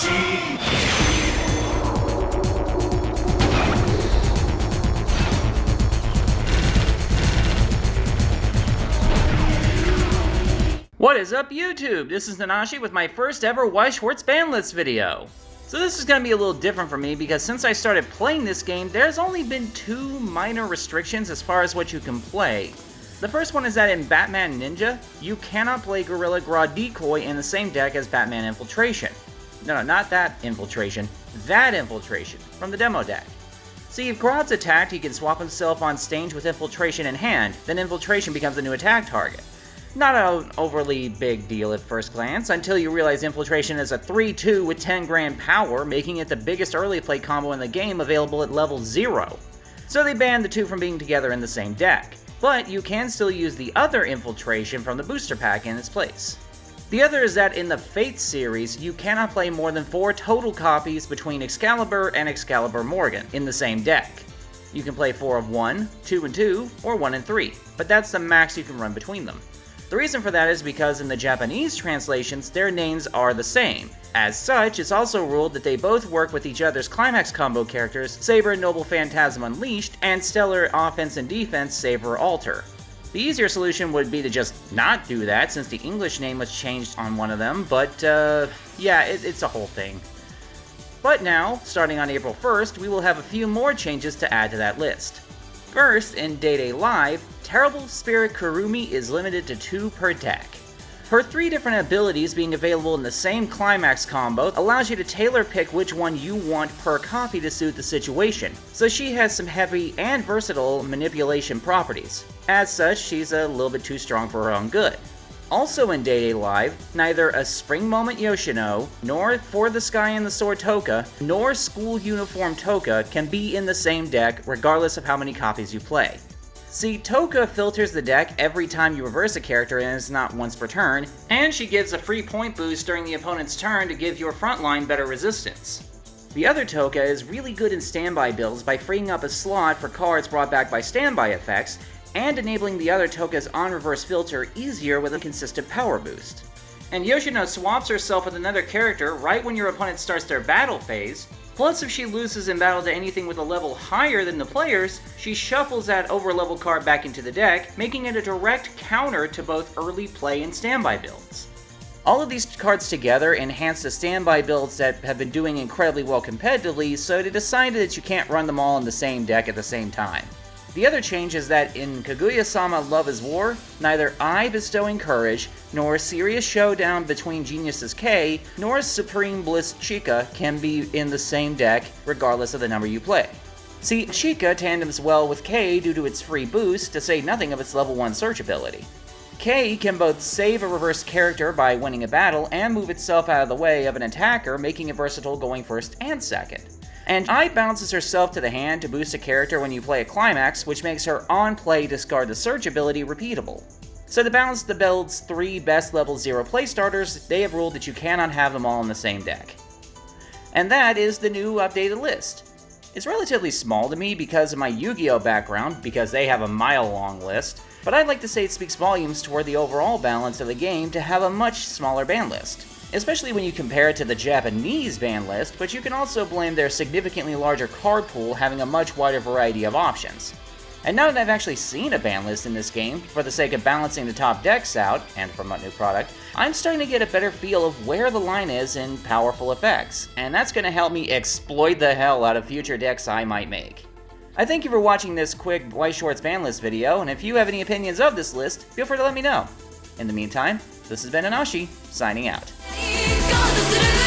What is up, YouTube? This is Nanashi with my first ever Weiss Schwarz Banlist video. So this is going to be a little different for me because since I started playing this game, there's only been two minor restrictions as far as what you can play. The first one is that in Batman Ninja, you cannot play Gorilla Grodd Decoy in the same deck as Batman Infiltration. No, not that Infiltration. That Infiltration, from the demo deck. See, if Grodd's attacked, he can swap himself on stage with Infiltration in hand, then Infiltration becomes a new attack target. Not an overly big deal at first glance, until you realize Infiltration is a 3-2 with 10 grand power, making it the biggest early play combo in the game available at level 0. So they banned the two from being together in the same deck. But you can still use the other Infiltration from the booster pack in its place. The other is that in the Fate series, you cannot play more than 4 total copies between Excalibur and Excalibur Morgan in the same deck. You can play 4 of 1, 2 and 2, or 1 and 3, but that's the max you can run between them. The reason for that is because in the Japanese translations, their names are the same. As such, it's also ruled that they both work with each other's Climax combo characters, Saber Noble Phantasm Unleashed, and Stellar Offense and Defense Saber Alter. The easier solution would be to just not do that, since the English name was changed on one of them, but yeah, it's a whole thing. But now, starting on April 1st, we will have a few more changes to add to that list. First, in Day-Day Live, Terrible Spirit Kurumi is limited to 2 per deck. Her 3 different abilities being available in the same Climax combo allows you to tailor pick which one you want per copy to suit the situation, so she has some heavy and versatile manipulation properties. As such, she's a little bit too strong for her own good. Also in Day-Day Live, neither a Spring Moment Yoshino, nor For the Sky and the Sword Toka, nor School Uniform Toka can be in the same deck regardless of how many copies you play. See, Toka filters the deck every time you reverse a character and is not once per turn, and she gives a free point boost during the opponent's turn to give your front line better resistance. The other Toka is really good in standby builds by freeing up a slot for cards brought back by standby effects, and enabling the other Toka's on-reverse filter easier with a consistent power boost. And Yoshino swaps herself with another character right when your opponent starts their battle phase, plus if she loses in battle to anything with a level higher than the players, she shuffles that over-level card back into the deck, making it a direct counter to both early play and standby builds. All of these cards together enhance the standby builds that have been doing incredibly well competitively, so they decided that you can't run them all in the same deck at the same time. The other change is that in Kaguya-sama Love is War, neither I Bestowing Courage, nor Serious Showdown Between Geniuses K, nor Supreme Bliss Chica can be in the same deck, regardless of the number you play. See, Chica tandems well with K due to its free boost, to say nothing of its level 1 search ability. K can both save a reversed character by winning a battle and move itself out of the way of an attacker, making it versatile going first and second. And I bounces herself to the hand to boost a character when you play a Climax, which makes her on-play discard the search ability repeatable. So to balance the build's 3 best level 0 play starters, they have ruled that you cannot have them all in the same deck. And that is the new updated list. It's relatively small to me because of my YuGiOh background, because they have a mile-long list, but I'd like to say it speaks volumes toward the overall balance of the game to have a much smaller ban list. Especially when you compare it to the Japanese ban list, but you can also blame their significantly larger card pool having a much wider variety of options. And now that I've actually seen a ban list in this game, for the sake of balancing the top decks out, and to promote new product, I'm starting to get a better feel of where the line is in powerful effects, and that's going to help me exploit the hell out of future decks I might make. I thank you for watching this quick Weiss Schwarz ban list video, and if you have any opinions of this list, feel free to let me know. In the meantime, this has been Anashi, signing out. 行こうとする